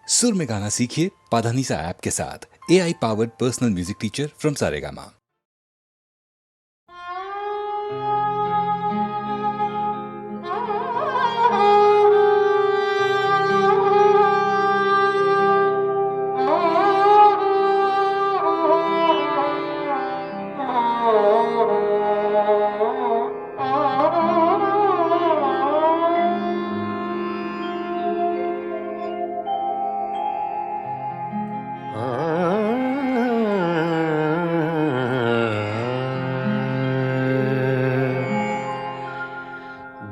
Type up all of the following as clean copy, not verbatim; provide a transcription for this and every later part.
सुर में गाना सीखिए पाधानीसा ऐप के साथ। AI powered personal music teacher from Saregama.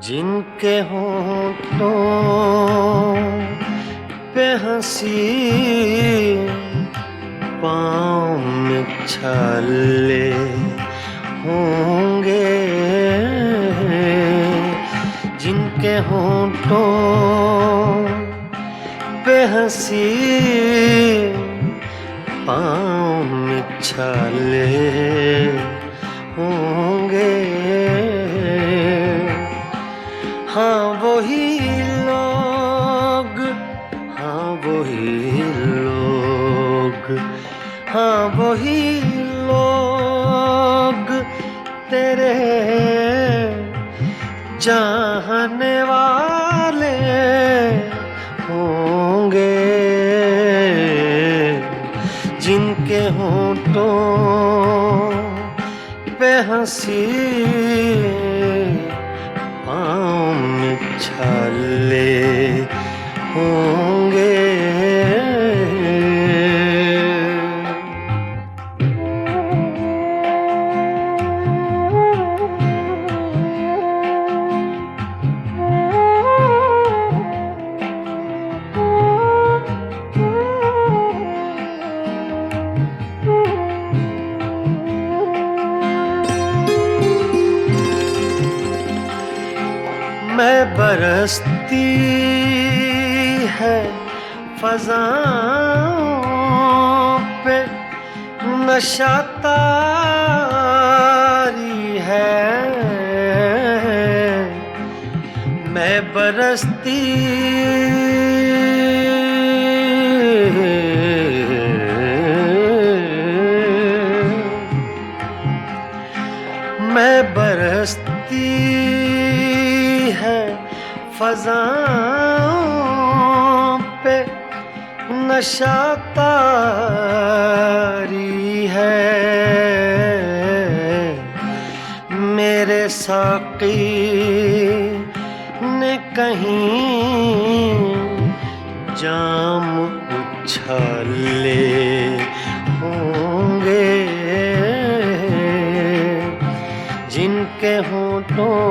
जिनके होठों पे हंसी पाँव में छाले होंगे, जिनके होठों पे हंसी पाँव में छाले होंगे, हाँ वही लोग, हाँ वही लोग, हाँ वही लोग तेरे चाहने वाले होंगे, जिनके होठों पे हंसी पाँव में छाले होंगे। मैं बरसती है फ़ज़ाओं पे नशा तारी है, मैं बरसती मैं बरसती है फ़ज़ाओं पे नशा तारी है, मेरे साक़ी ने कहीं जाम उछाले होंगे, जिनके होठों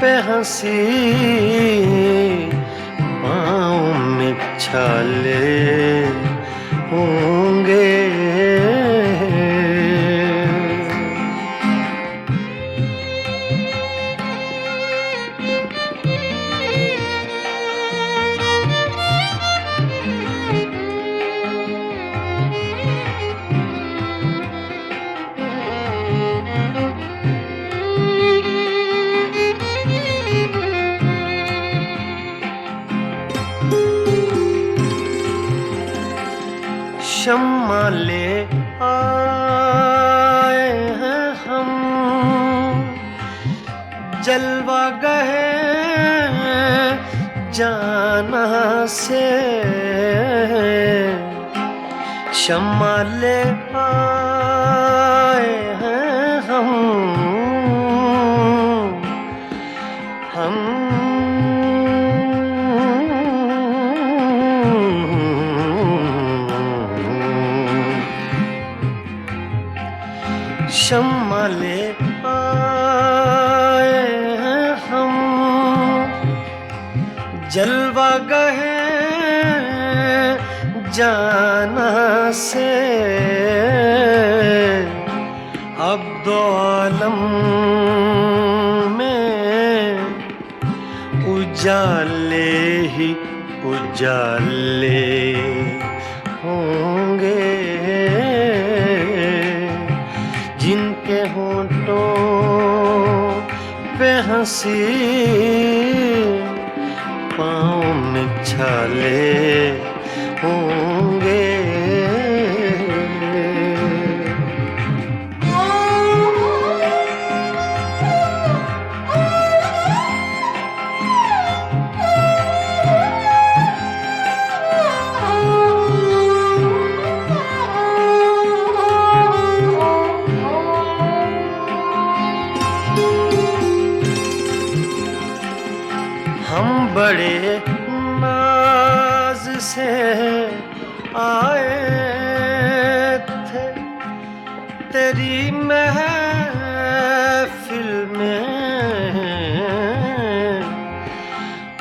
पे हंसी पाँव में छाले होंगे। शम्मा ले आए हैं हम जलवा गए जाना से, शम्मा ले आए हैं हम शम्मा ले आए हैं हम जलवा गए जाना से, अब दो आलम में उजाले ही उजाले होंगे, जिनके होठों पे हंसी पाँव में छाले होंगे। हम बड़े नाज से आए थे तेरी महफिल में,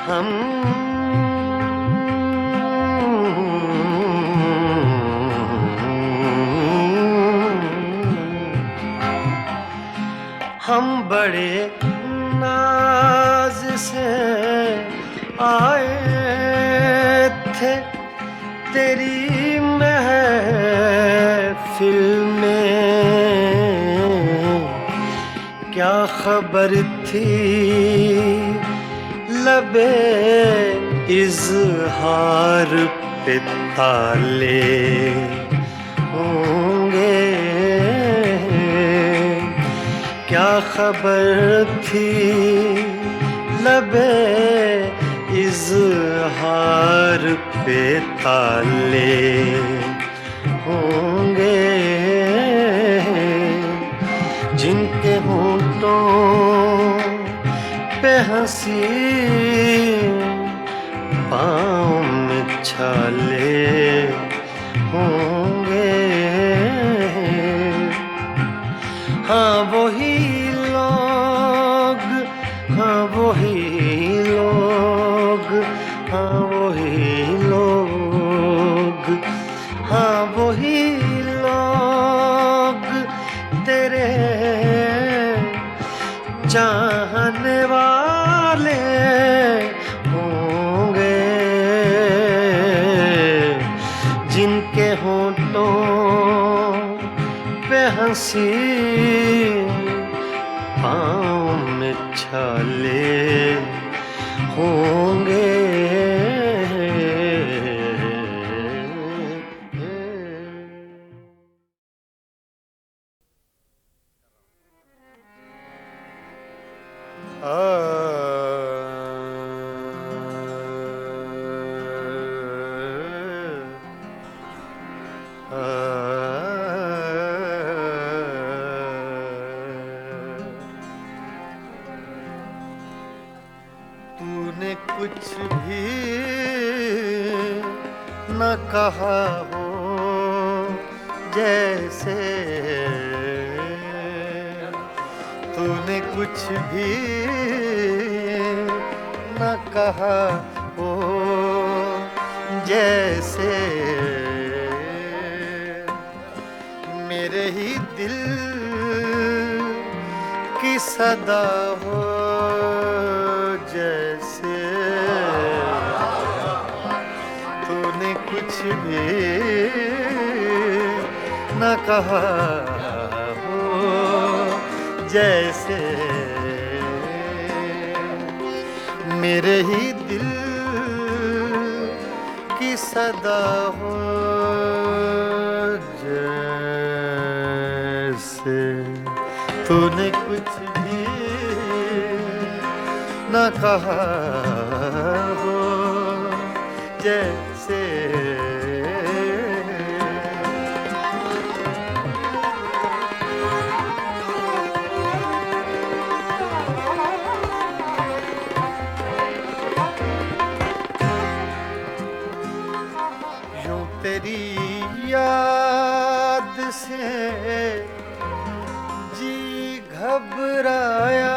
हम बड़े नाज से आए थे तेरी महफिल में, क्या खबर थी लबे इज़हार पे ताले होंगे। क्या खबर थी लबे इज़हार पे ताले होंगे, जिनके होंठों पे हंसी पाँव में छाले होंगे। हाँ वही लोग, हाँ वही लोग, हाँ वही लोग, हाँ वही लोग तेरे चाहने वाले होंगे, जिनके होंठों पे हंसी पाँव में छाले होंगे। तूने कुछ भी न कहा हो जैसे, तूने कुछ भी न कहा हो जैसे, मेरे ही दिल की सदा हो जैसे। तूने कुछ भी न कहा हो जैसे, मेरे ही दिल की सदा हो जैसे। तूने कुछ भी न कहा हो जैसे। यूं तेरी याद से जी घबराया,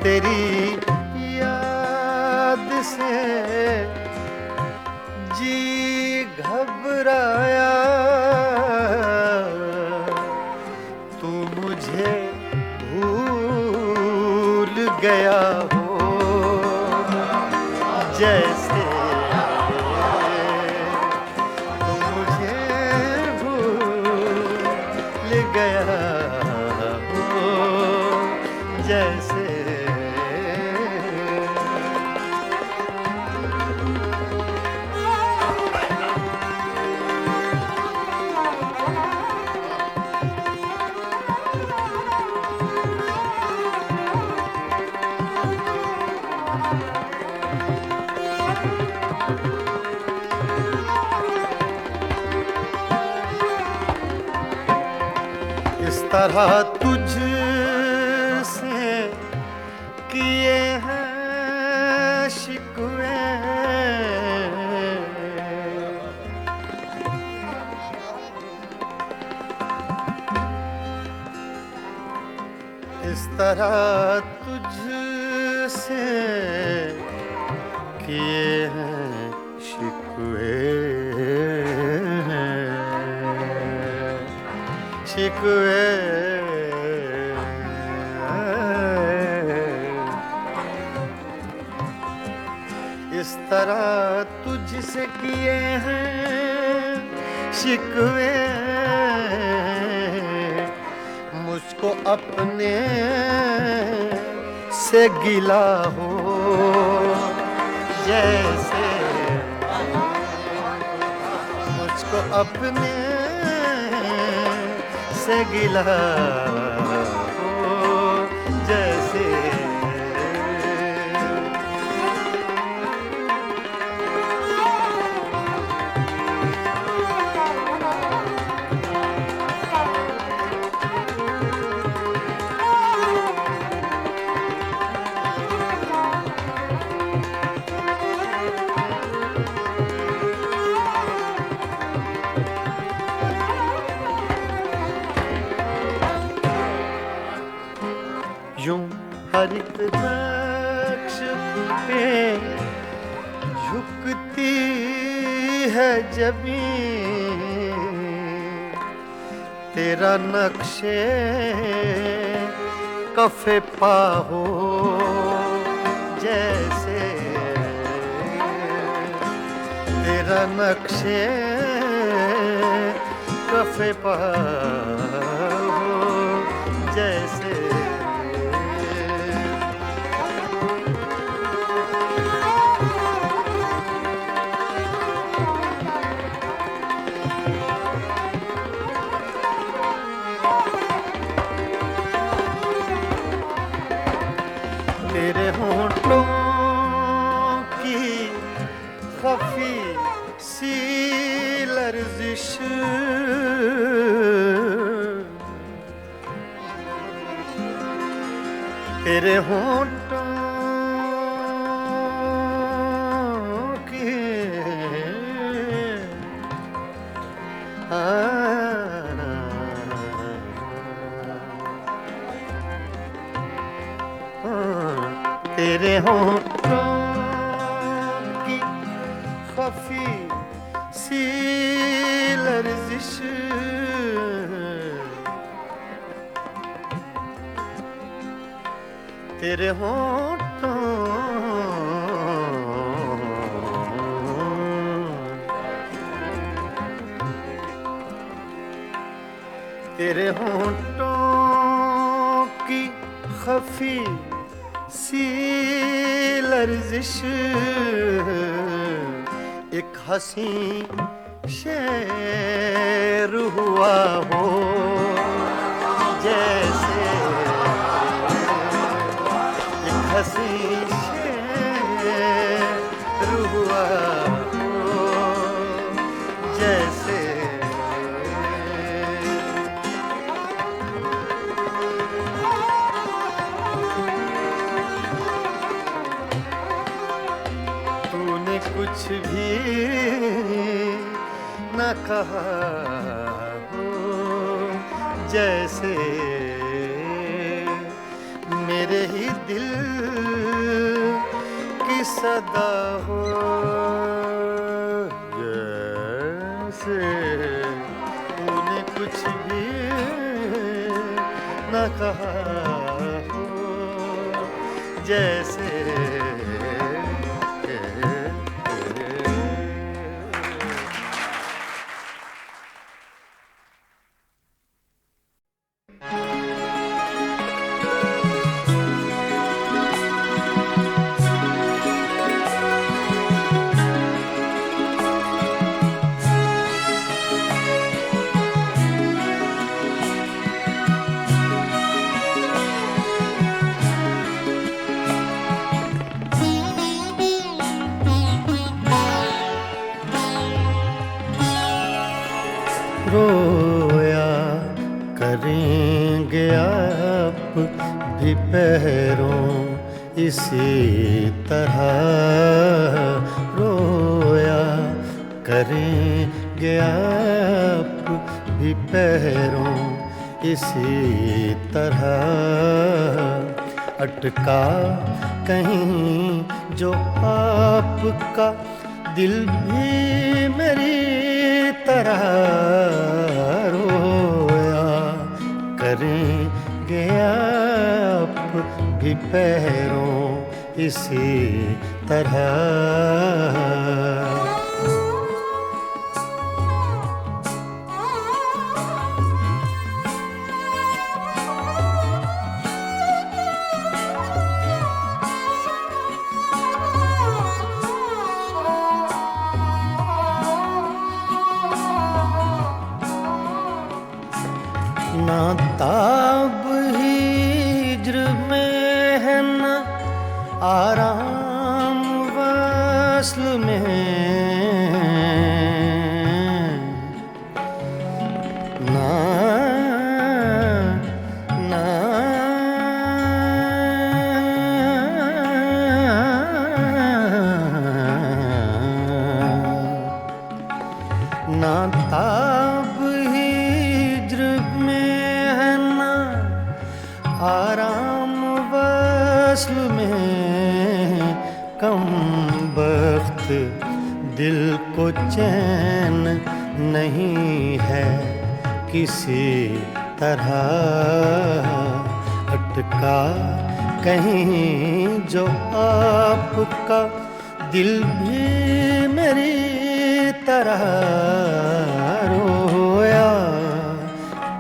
तेरी याद से जी गया हो जैसे तुम मुझे भूल गया हो जैसे इस तरह तुझसे किए हैं शिकवे इस तरह तुझसे किए हैं शिकवे शिकवे इस तरह तुझसे किए हैं शिकवे मुझको अपने से गिला हो जैसे मुझको अपने से गिला हो जैसे यूं हर एक नक्श पे झुकती है जमीन तेरा नक्शे कफे पा हो जैसे तेरा नक्शे कफे पा हो जैसे तेरे होंठों की खफी सी लर्जिश तेरे होंठों की तेरे होंठों की खफी सी लर्जिश तेरे होंठों तेरे होंठों की खफी सी लर्जिश एक हंसी शेर हुआ हो जैसे एक हंसी शेर हुआ हो जैसे कुछ भी न कहा हो जैसे मेरे ही दिल की सदा हो जैसे तूने कुछ भी न कहा हो जैसे रोया करेंगे आप भी पैरों इसी तरह, रोया करेंगे आप भी पैरों इसी तरह, अटका कहीं जो आपका दिल भी मेरी तरह, रोया करेंगे आप भी पैरों इसी तरह। ना ताब हिज्र में है न आराम वस्ल में, ना ना ना ताब हिज्र आराम वस्ल में, कम बख्त दिल को चैन नहीं है किसी तरह, अटका कहीं जो आपका दिल भी मेरी तरह, रोया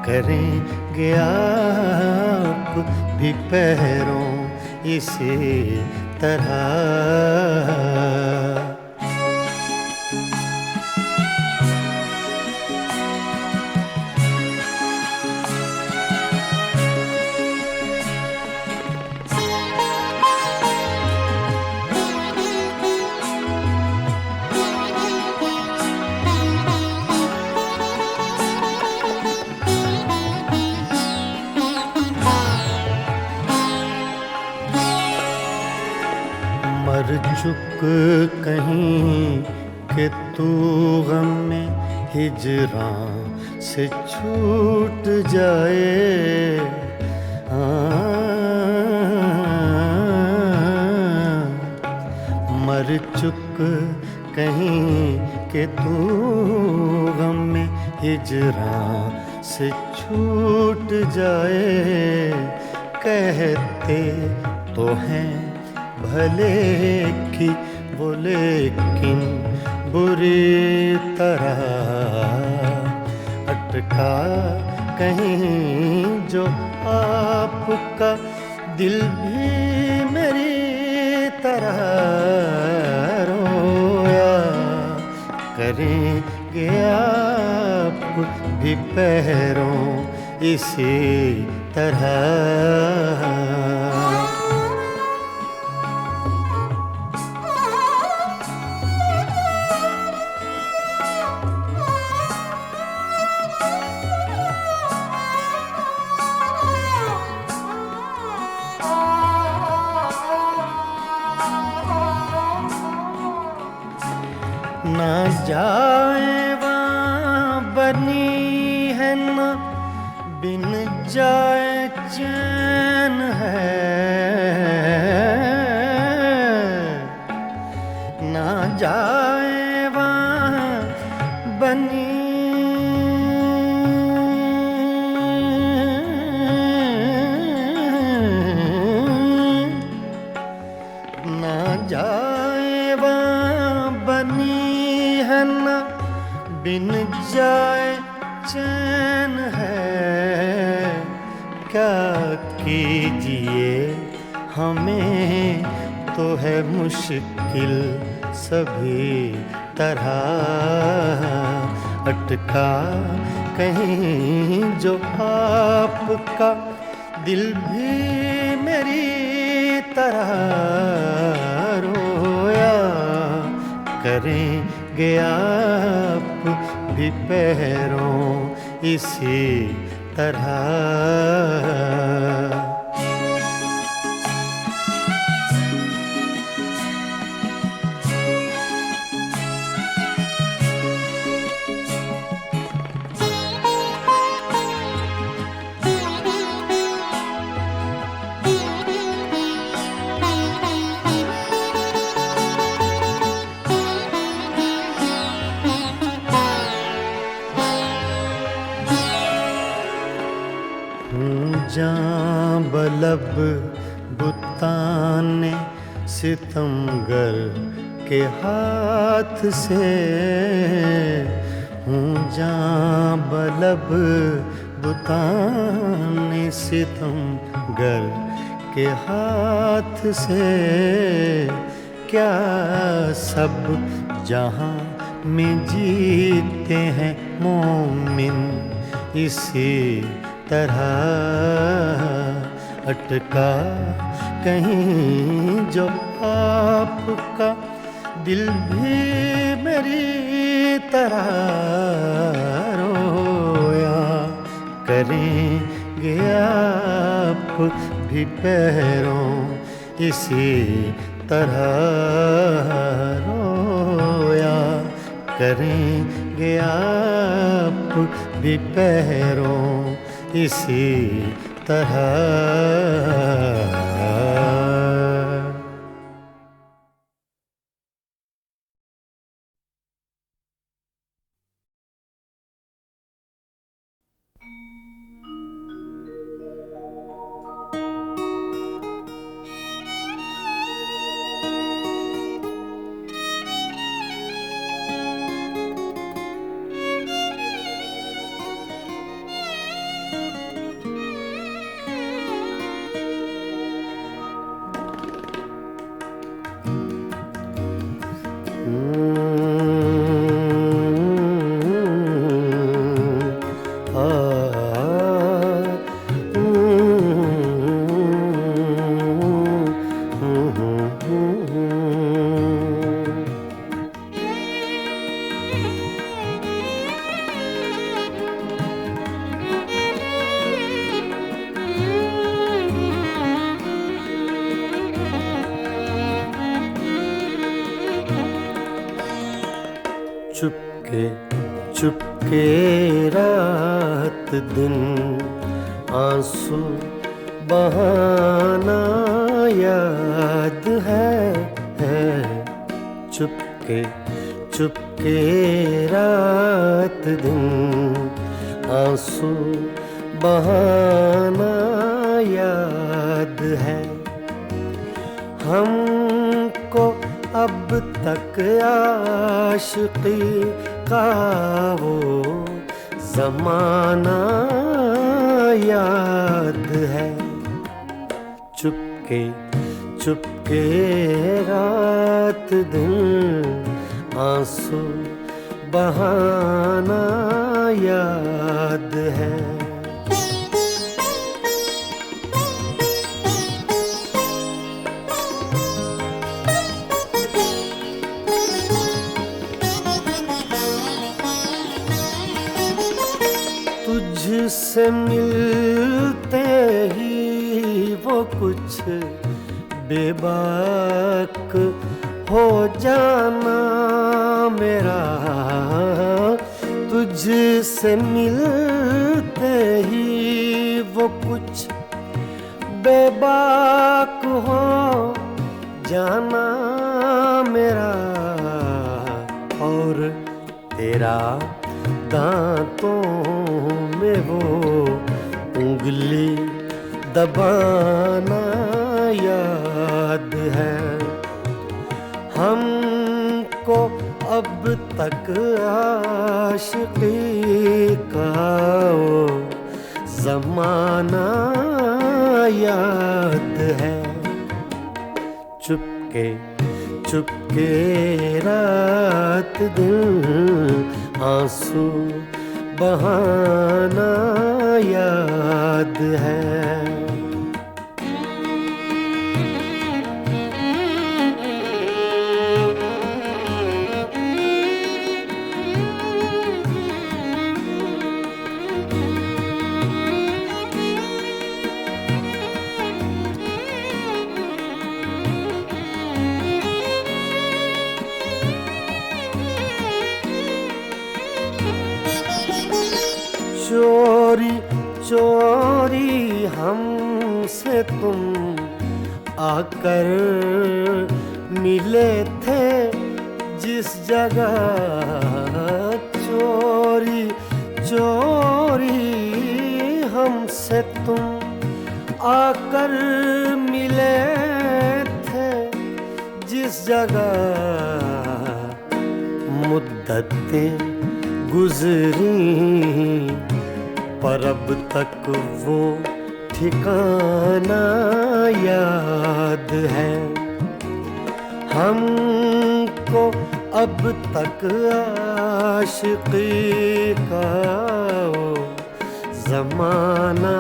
करेंगे आप भी पैरों इसी तरह। मर चुक कहीं कि तू गम में हिजरां से छूट जाए, मर चुक कहीं कि तू गम में हिजरां से छूट जाए, कहते तो हैं भले की वो लेकिन बुरी तरह, अटका कहीं जो आपका दिल भी मेरी तरह, रोया करेंगे आप भी पैरों इसी तरह। ना जाए वहाँ बनी है न बिन जाए चैन है, ना जाए वहाँ बनी बिन जाए चैन है, क्या कीजिए हमें तो है मुश्किल सभी तरह। अटका कहीं जो आपका दिल भी मेरी तरह रोया करेंगे आप भी पैरों इसी तरह। जां बलब बुताने सितमगर के हाथ से हूँ, जां बलब बुताने सितमगर के हाथ से। क्या सब जहाँ में जीते हैं मोमिन इसी तरह। अटका कहीं जो आपका दिल भी मेरी तरह रोया करेंगे आप भी पैरों इसी तरह। रोया करेंगे आप भी पैरों इसी तरह। चुपके चुपके रात दिन आंसू बहाना याद है। चुपके चुपके रात दिन आंसू बहाना याद है। हमको अब तक आशिकी का वो ज़माना याद है। चुपके चुपके रात दिन आंसू बहाना याद है। तुझसे मिलते ही वो कुछ बेबाक हो जाना मेरा। तुझसे मिलते ही वो कुछ बेबाक हो जाना मेरा। और तेरा दांतों में वो उंगली दबाना याद है। हमको अब तक आशिकी का वो जमाना याद है। चुपके चुपके रात दिन आंसू बहाना याद है। चोरी चोरी हमसे तुम आकर मिले थे जिस जगह। चोरी चोरी हमसे तुम आकर मिले थे जिस जगह। मुद्दतें गुजरी पर अब तक वो ठिकाना याद है। हमको अब तक आशिकी का वो जमाना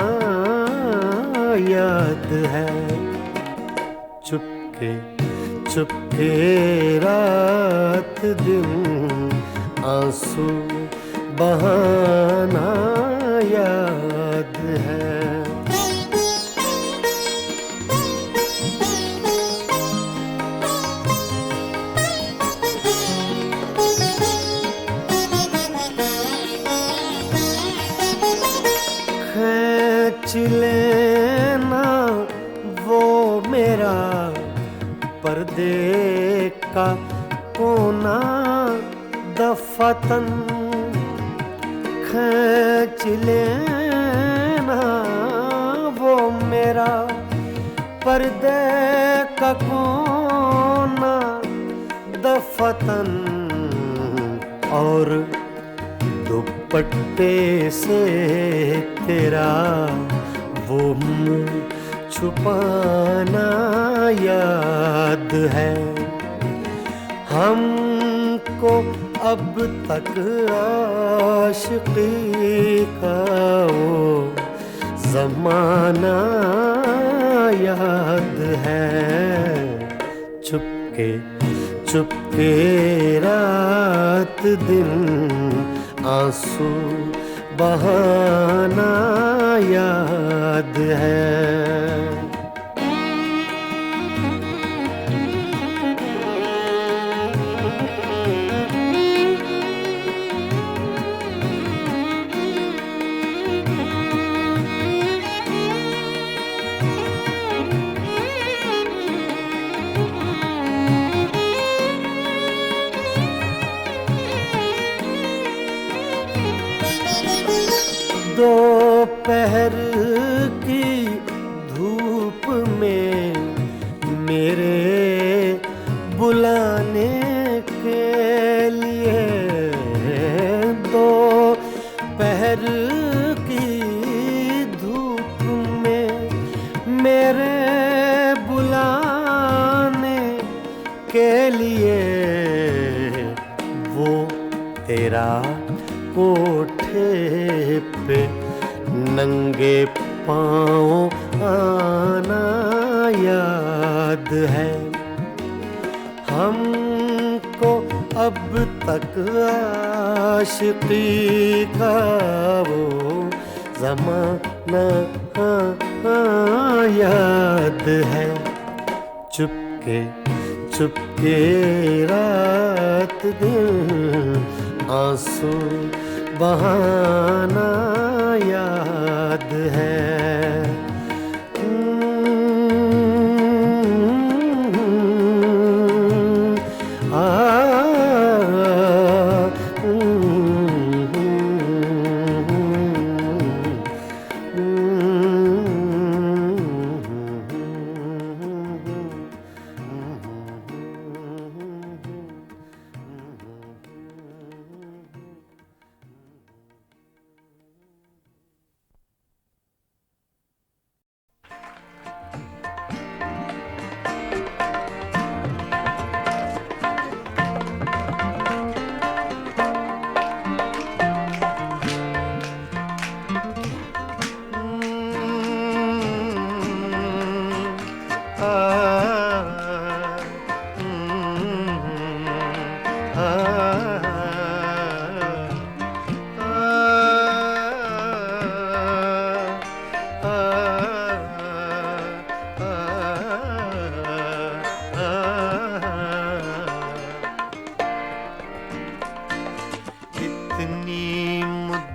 याद है। चुपके चुपके रात दिन आंसू बहाना याद है। खींच लेना वो मेरा पर्दे का कोना दफतन। खींच लेना वो मेरा पर्दे का कोना दफतन। और दुपट्टे से तेरा वो मुँह छुपाना याद है। हमको अब तक आशिकी का वो जमाना याद है। चुपके चुपके रात दिन आंसू बहाना याद है। दोपहर की धूप में मेरे बुलाने के लिए। दोपहर की धूप में मेरे बुलाने के लिए वो तेरा कोठे पे नंगे पाँव आना याद है। हमको अब तक आशिकी का वो ज़माना याद है। चुपके चुपके रात दिन आंसू बहाना याद है।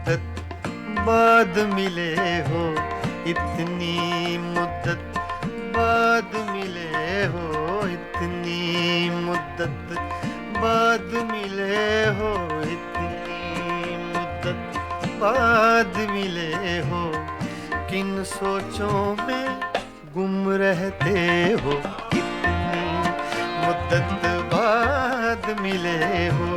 मुद्दत बाद मिले हो, इतनी मुद्दत बाद मिले हो, इतनी मुद्दत बाद मिले हो, इतनी मुद्दत बाद मिले हो। किन सोचों में गुम रहते हो, इतनी मुद्दत बाद मिले हो।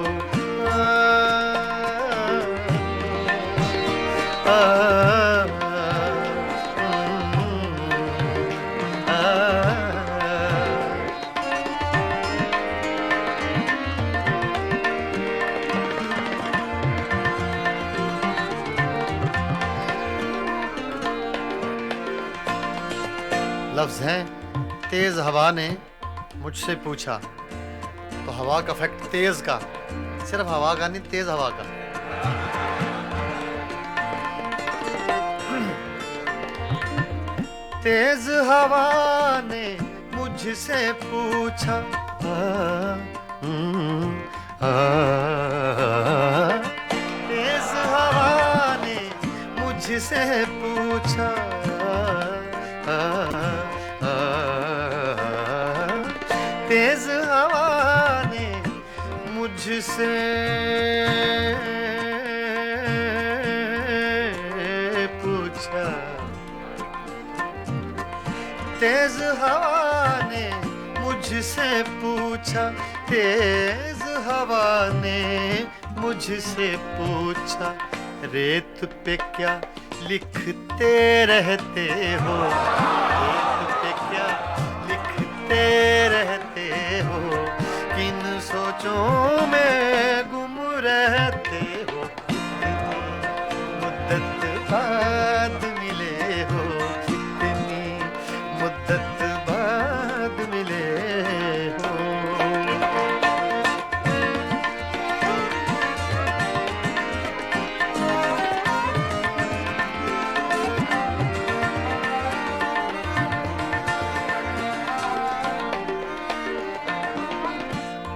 लफ्ज़ हैं तेज हवा ने मुझसे पूछा, तो हवा का फैक्ट तेज का, सिर्फ हवा का नहीं, तेज हवा का। तेज हवा ने मुझसे पूछा, तेज हवा ने मुझसे पूछा, तेज हवा ने मुझसे पूछा, तेज हवा ने मुझसे पूछा, तेज हवा ने मुझसे पूछा, रेत पे क्या लिखते रहते हो, रेत पे क्या लिखते रहते हो, किन सोचों में गुम रहते हो, मुद्दत बाद मिले हो, इतनी मुद्दत बाद मिले हो।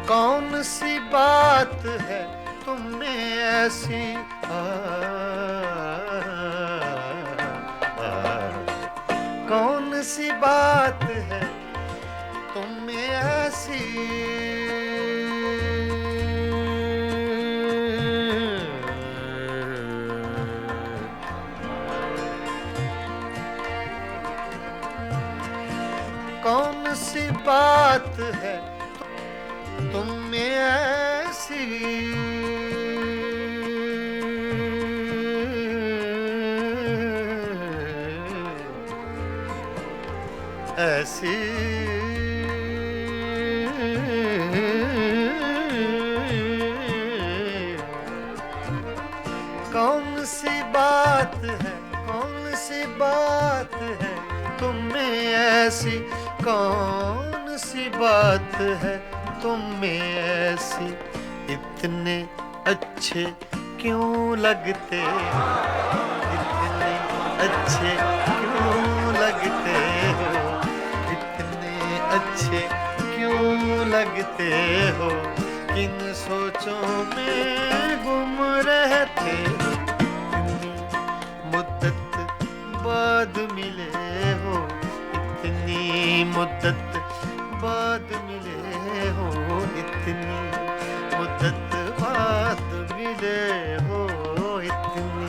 कौन सी बात है तुम में ऐसी, कौन सी बात है तुम में ऐसी, कौन सी बात है तुम में ऐसी, ऐसी कौन सी बात है, कौन सी बात है तुम में ऐसी, कौन सी बात है तुम में ऐसी, इतने अच्छे क्यों लगते, इतने अच्छे क्यों लगते हो, इतने अच्छे क्यों लगते हो, किन सोचों में गुम रहते हो, इतनी मुद्दत बाद मिले हो, इतनी मुद्दत बाद मिले हो, इतनी मुद्दत बाद मिले हो, इतनी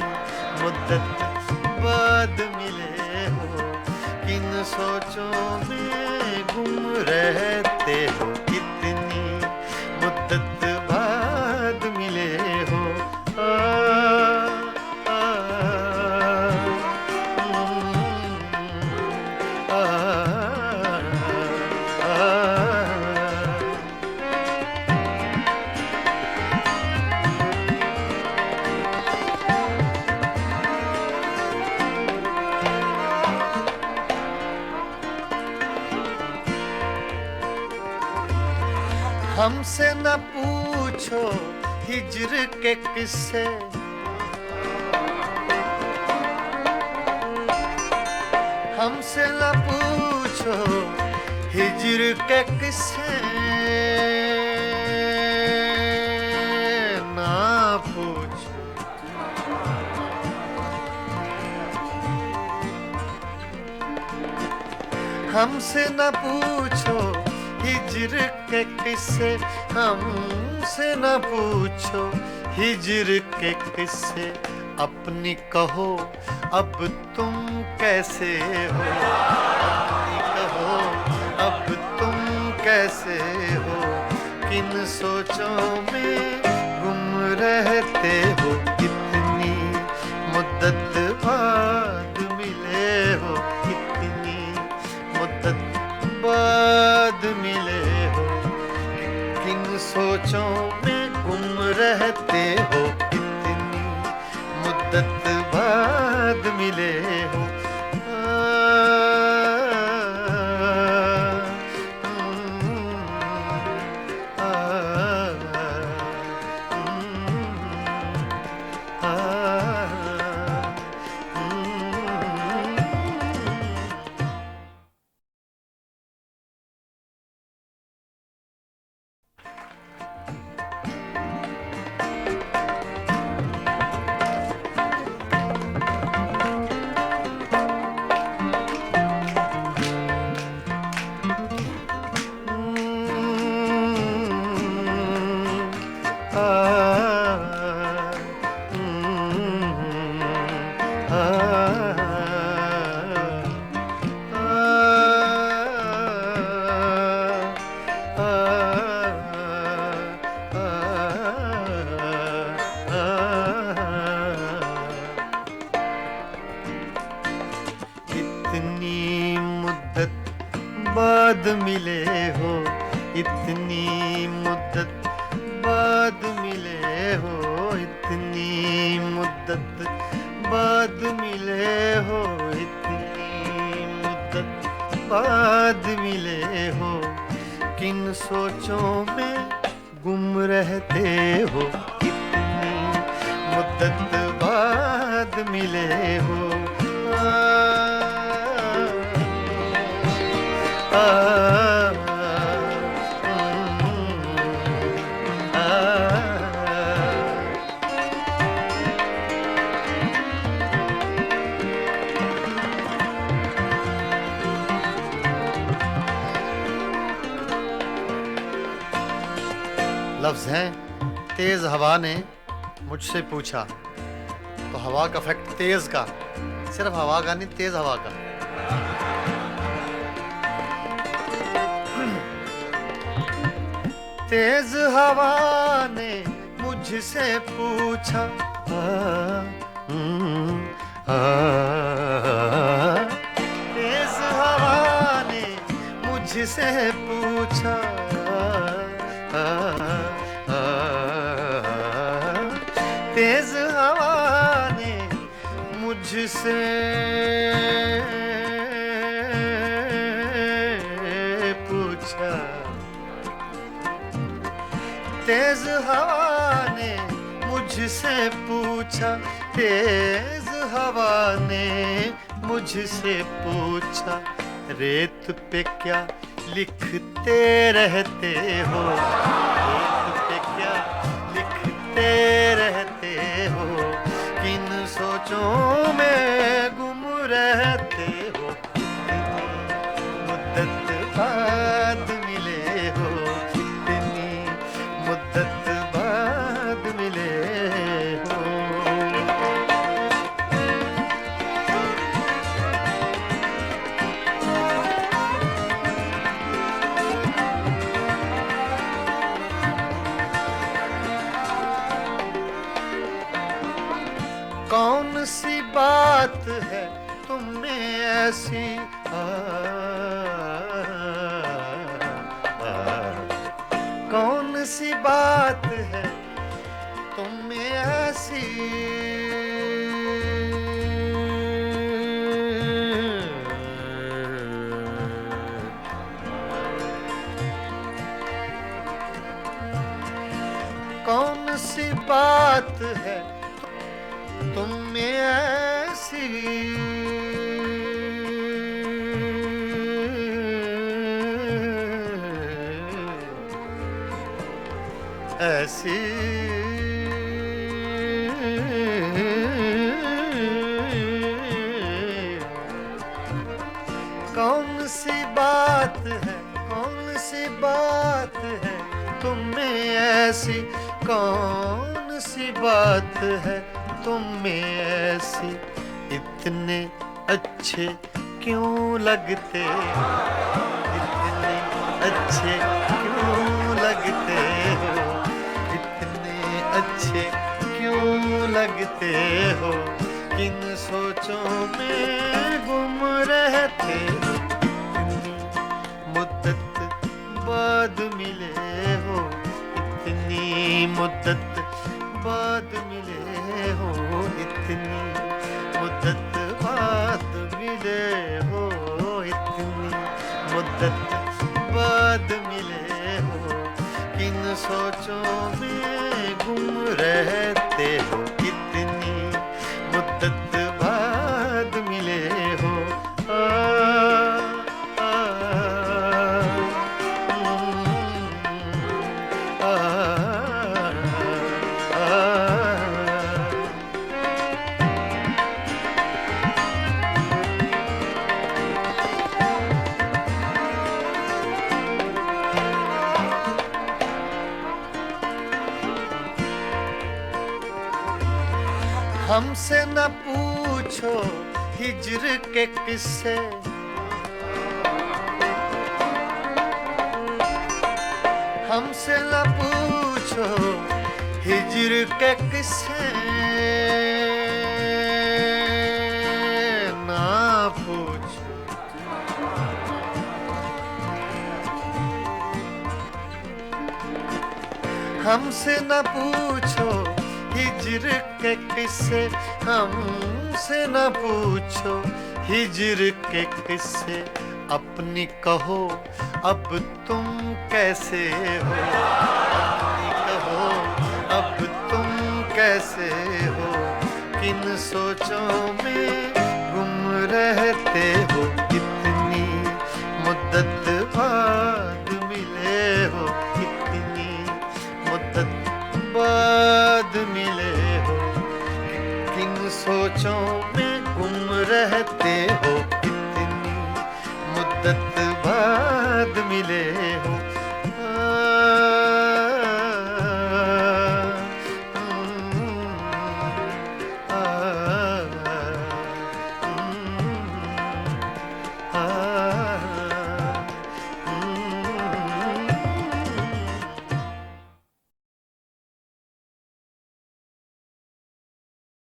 मुद्दत बाद मिले हो, किन सोचों में गुम रहते हो, इतनी मुद्दत बाद मिले हो। हमसे न पूछो हिज्र के किस्से, हमसे न पूछो हिज्र के किस्से, ना पूछो हमसे न पूछो हिज्र के किस्से, हमसे न पूछो हिज्र के किस्से, अपनी कहो अब तुम कैसे हो, अपनी कहो अब तुम कैसे हो, किन सोचों में गुम रहते हो, कितनी मुद्दत बाद मिले हो, कितनी मुद्दत बाद मिले हो, किन सोचों में गुम रहते हो, कितनी मुद्दत बाद मिले हो। बाद मिले हो, इतनी मुद्दत बाद मिले हो, इतनी मुद्दत बाद मिले हो, इतनी मुद्दत बाद मिले हो, किन सोचों में गुम रहते हो, इतनी मुद्दत बाद मिले हो। लफ्ज़ हैं तेज हवा ने मुझसे पूछा, तो हवा का फैक्ट तेज का, सिर्फ हवा का नहीं, तेज हवा का। तेज हवा ने मुझसे पूछा, तेज हवा ने मुझसे पूछा, तेज हवा ने मुझसे पूछा, तेज हवा ने मुझसे पूछा, तेज हवा ने मुझसे पूछा, रेत पे क्या लिखते रहते हो, रेत पे क्या लिखते रहते हो, किन सोचों में गुम रहते हो, मुद्दत बाद मिले हो, कितनी मुद्दत बाद मिले हो। कौन सी बात है तुम में ऐसी, कौन सी बात है तुम में ऐसी, कौन सी बात है तुम में ऐसी, ऐसी कौन सी बात है, कौन सी बात है तुम में ऐसी, कौन सी बात है तुम में ऐसी, इतने अच्छे क्यों लगते, इतने अच्छे क्यों लगते हो, इतने अच्छे क्यों लगते हो, किन सोचों में गुम रहते हो, इतनी मुद्दत बाद मिले हो, इतनी मुद्दत बाद मिले हो, इतनी मुद्दत बाद मिले हो, इतनी मुद्दत बाद मिले हो, किन सोचों में गुम रहते हो, इतनी मुद्दत बाद मिले हो। हमसे न पूछो हिज्र के किस्से, हमसे न पूछो हिज्र के किस्से, ना पूछो, हमसे न पूछो हिज्र के किस्से, हमसे न पूछो हिज्र के किस्से, अपनी कहो अब तुम कैसे हो, अपनी कहो अब तुम कैसे हो, किन सोचों में गुम रहते हो, इतनी मुद्दत बाद मिले हो, इतनी मुद्दत बाद मिले हो, किन सोचों में गुम रहते हो, इतनी मुद्दत बाद मिले हो।